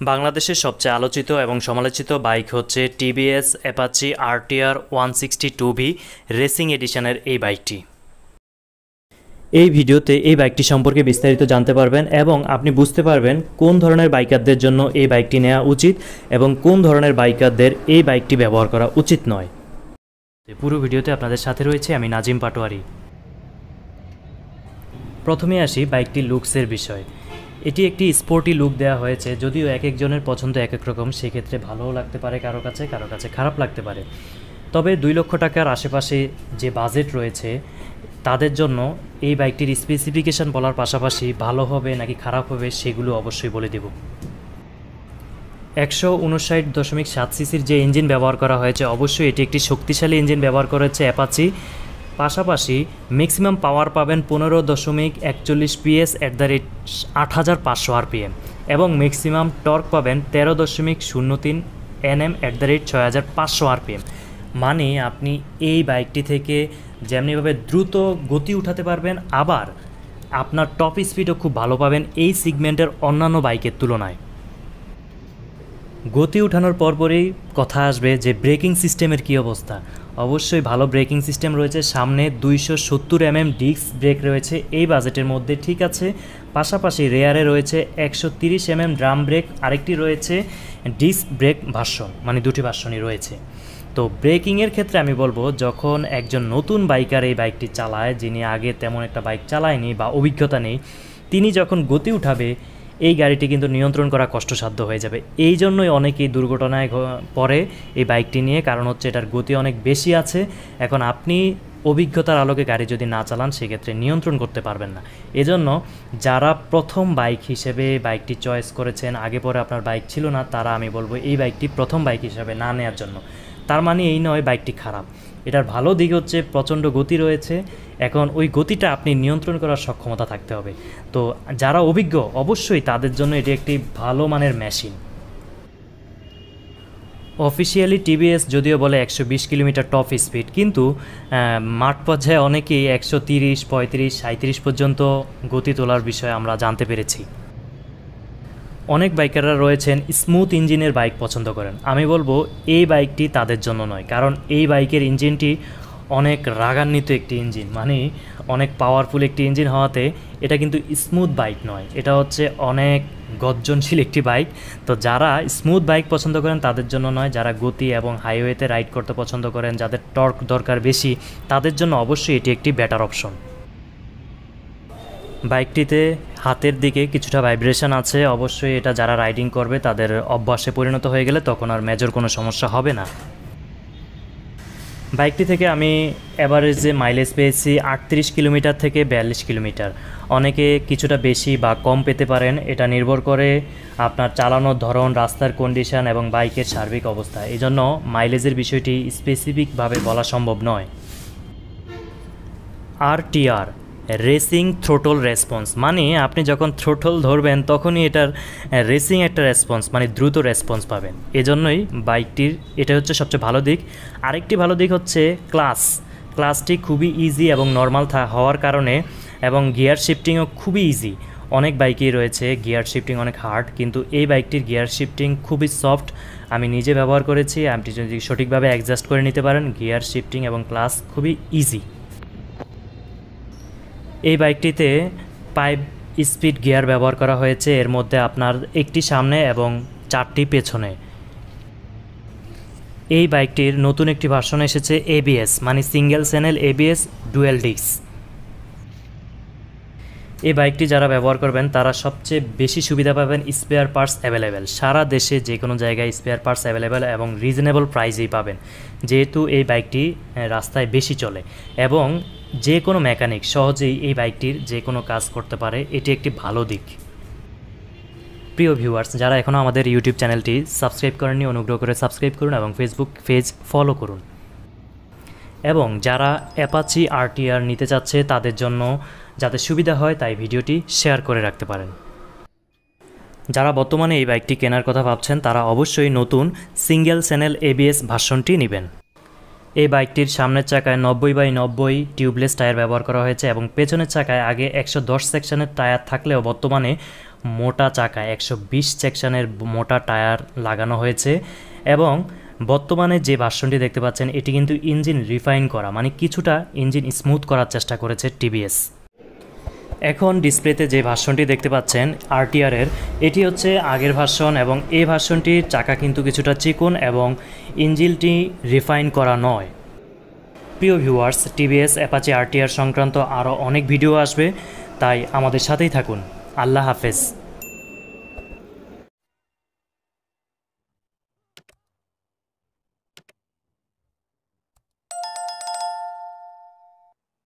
বাংলাদেশের সবচেয়ে আলোচিত এবং সমালোচিত বাইক হচ্ছে TVS Apache RTR 162V racing এডিশনের এই বাইকটি। এই ভিডিওতে এই বাইকটি সম্পর্কে বিস্তারিত জানতে পারবেন এবং আপনি বুঝতে পারবেন কোন ধরনের বাইকারদের জন্য এই বাইকটি নেওয়া উচিত এবং কোন ধরনের বাইকারদের এই বাইকটি ব্যবহার করা উচিত নয়। পুরো ভিডিওতে আপনাদের সাথে রয়েছে আমি নাজিম পাটোয়ারি। প্রথমে আসি বাইকটির লুকসের বিষয়। এটি একটি স্পোর্টি লুক দেওয়া হয়েছে, যদিও এক একজনের পছন্দ এক এক রকম, সেক্ষেত্রে ভালোও লাগতে পারে কারো কাছে খারাপ লাগতে পারে। তবে 2 লক্ষ টাকার আশেপাশে যে বাজেট রয়েছে তাদের জন্য এই বাইকটির স্পেসিফিকেশান বলার পাশাপাশি ভালো হবে নাকি খারাপ হবে সেগুলো অবশ্যই বলে দেব। 159.7 সিসির যে ইঞ্জিন ব্যবহার করা হয়েছে, অবশ্যই এটি একটি শক্তিশালী ইঞ্জিন ব্যবহার করেছে অ্যাপাচি। পাশাপাশি ম্যাক্সিমাম পাওয়ার পাবেন 15.41 PS @ 8500 RPM এবং ম্যাক্সিমাম টর্ক পাবেন 13.03 Nm @ 6500 RPM। মানে আপনি এই বাইকটি থেকে যেমনিভাবে দ্রুত গতি উঠাতে পারবেন, আবার আপনার টপ স্পিডও খুব ভালো পাবেন এই সিগমেন্টের অন্যান্য বাইকের তুলনায়। গতি উঠানোর পরপরই কথা আসবে যে ব্রেকিং সিস্টেমের কী অবস্থা। অবশ্যই ভালো ব্রেকিং সিস্টেম রয়েছে। সামনে 270 mm ডিস্ক ব্রেক রয়েছে এই বাজেটের মধ্যে, ঠিক আছে। পাশাপাশি রেয়ারে রয়েছে 130 mm ড্রাম ব্রেক, আরেকটি রয়েছে ডিস্ক ব্রেক ভার্সন, মানে দুটি ভার্সনই রয়েছে। তো ব্রেকিংয়ের ক্ষেত্রে আমি বলবো, যখন একজন নতুন বাইকার এই বাইকটি চালায়, যিনি আগে তেমন একটা বাইক চালায়নি বা অভিজ্ঞতা নেই, তিনি যখন গতি উঠাবে এই গাড়িটি কিন্তু নিয়ন্ত্রণ করা কষ্টসাধ্য হয়ে যাবে। এই জন্যই অনেকেই দুর্ঘটনায় পড়ে এই বাইকটি নিয়ে, কারণ হচ্ছে এটার গতি অনেক বেশি আছে। এখন আপনি অভিজ্ঞতার আলোকে গাড়ি যদি না চালান সেক্ষেত্রে নিয়ন্ত্রণ করতে পারবেন না। এজন্য যারা প্রথম বাইক হিসেবে বাইকটি চয়েস করেছেন, আগে পরে আপনার বাইক ছিল না, তারা আমি বলবো এই বাইকটি প্রথম বাইক হিসেবে না নেওয়ার জন্য। তার মানে এই নয় বাইকটি খারাপ। এটার ভালো দিক হচ্ছে প্রচণ্ড গতি রয়েছে। এখন ওই গতিটা আপনি নিয়ন্ত্রণ করার সক্ষমতা থাকতে হবে। তো যারা অভিজ্ঞ অবশ্যই তাদের জন্য এটি একটি ভালো মানের মেশিন। অফিসিয়ালি TVS যদিও বলে 120 কিলোমিটার টপ স্পিড, কিন্তু মাঠ পর্যায়ে অনেকেই 130, 35, 37 পর্যন্ত গতি তোলার বিষয়ে আমরা জানতে পেরেছি। অনেক বাইকাররা রয়েছেন স্মুথ ইঞ্জিনের বাইক পছন্দ করেন। আমি বলবো এই বাইকটি তাদের জন্য নয়, কারণ এই বাইকের ইঞ্জিনটি অনেক রাগান্বিত একটি ইঞ্জিন, মানে অনেক পাওয়ারফুল একটি ইঞ্জিন হওয়াতে এটা কিন্তু স্মুথ বাইক নয়, এটা হচ্ছে অনেক গর্জনশীল একটি বাইক। তো যারা স্মুথ বাইক পছন্দ করেন তাদের জন্য নয়, যারা গতি এবং হাইওয়েতে রাইড করতে পছন্দ করেন, যাদের টর্ক দরকার বেশি, তাদের জন্য অবশ্যই এটি একটি বেটার অপশন। বাইকটিতে হাতের দিকে কিছুটা ভাইব্রেশন আছে, অবশ্যই এটা যারা রাইডিং করবে তাদের অভ্যাসে পরিণত হয়ে গেলে তখন আর মেজর কোনো সমস্যা হবে না। বাইকটি থেকে আমি অ্যাভারেজে মাইলেজ পেয়েছি 38 কিলোমিটার থেকে 42 কিলোমিটার। অনেকে কিছুটা বেশি বা কম পেতে পারেন, এটা নির্ভর করে আপনার চালানোর ধরন, রাস্তার কন্ডিশন এবং বাইকের সার্বিক অবস্থা। এই জন্য মাইলেজের বিষয়টি স্পেসিফিকভাবে বলা সম্ভব নয়। RTR রেসিং থ্রোটল রেসপন্স, মানে আপনি যখন থ্রোটল ধরবেন তখনই এটার রেসিং একটা রেসপন্স, মানে দ্রুত রেসপন্স পাবেন। এজন্যই বাইকটির এটা হচ্ছে সবচেয়ে ভালো দিক। আরেকটি ভালো দিক হচ্ছে ক্লাসটি খুবই ইজি এবং নর্মাল হওয়ার কারণে, এবং গিয়ার শিফটিংও খুবই ইজি। অনেক বাইকেই রয়েছে গিয়ার শিফটিং অনেক হার্ড, কিন্তু এই বাইকটির গিয়ার শিফটিং খুবই সফট। আমি নিজে ব্যবহার করেছি, আপনি যদি সঠিকভাবে অ্যাডজাস্ট করে নিতে পারেন, গিয়ার শিফটিং এবং ক্লাস খুবই ইজি। এই বাইকটিতে 5 স্পিড গিয়ার ব্যবহার করা হয়েছে, এর মধ্যে আপনার একটি সামনে এবং 4টি পেছনে। এই বাইকটির নতুন একটি ভার্সন এসেছে ABS, মানে single channel ABS dual disk. এই বাইকটি যারা ব্যবহার করবেন তারা সবচেয়ে বেশি সুবিধা পাবেন, স্পেয়ার পার্টস অ্যাভেলেবেল। সারা দেশে যে কোনো জায়গায় স্পেয়ার পার্টস অ্যাভেলেবেল এবং রিজনেবল প্রাইসেই পাবেন, যেহেতু এই বাইকটি রাস্তায় বেশি চলে এবং যে কোনো মেকানিক সহজেই এই বাইকটির যে কোনো কাজ করতে পারে। এটি একটি ভালো দিক। প্রিয় ভিউয়ার্স, যারা এখনও আমাদের ইউটিউব চ্যানেলটি সাবস্ক্রাইব করেননি, অনুগ্রহ করে সাবস্ক্রাইব করুন এবং ফেসবুক পেজ ফলো করুন। এবং যারা অ্যাপাচি RTR নিতে চাচ্ছে তাদের জন্য যাতে সুবিধা হয় তাই ভিডিওটি শেয়ার করে রাখতে পারেন। যারা বর্তমানে এই বাইকটি কেনার কথা ভাবছেন তারা অবশ্যই নতুন সিঙ্গেল চ্যানেল ABS ভার্সনটি নেবেন। এই বাইকটির সামনের চাকায় 90/90 টিউবলেস টায়ার ব্যবহার করা হয়েছে এবং পেছনের চাকায় আগে 110 সেকশনের টায়ার থাকলেও বর্তমানে মোটা চাকা 120 সেকশনের মোটা টায়ার লাগানো হয়েছে এবং বর্তমানে যে ভার্সনটি দেখতে পাচ্ছেন এটি কিন্তু ইঞ্জিন রিফাইন করা, মানে কিছুটা ইঞ্জিন স্মুথ করার চেষ্টা করেছে টিভিএস। এখন ডিসপ্লেতে যে ভার্সনটি দেখতে পাচ্ছেন RTR এর, এটি হচ্ছে আগের ভার্সন এবং এই ভার্সনটির চাকা কিন্তু কিছুটা চিকন এবং ইঞ্জিনটি রিফাইন করা নয়। প্রিয় ভিউয়ার্স, TVS Apache RTR সংক্রান্ত আরও অনেক ভিডিও আসবে, তাই আমাদের সাথেই থাকুন। আল্লাহ হাফেজ।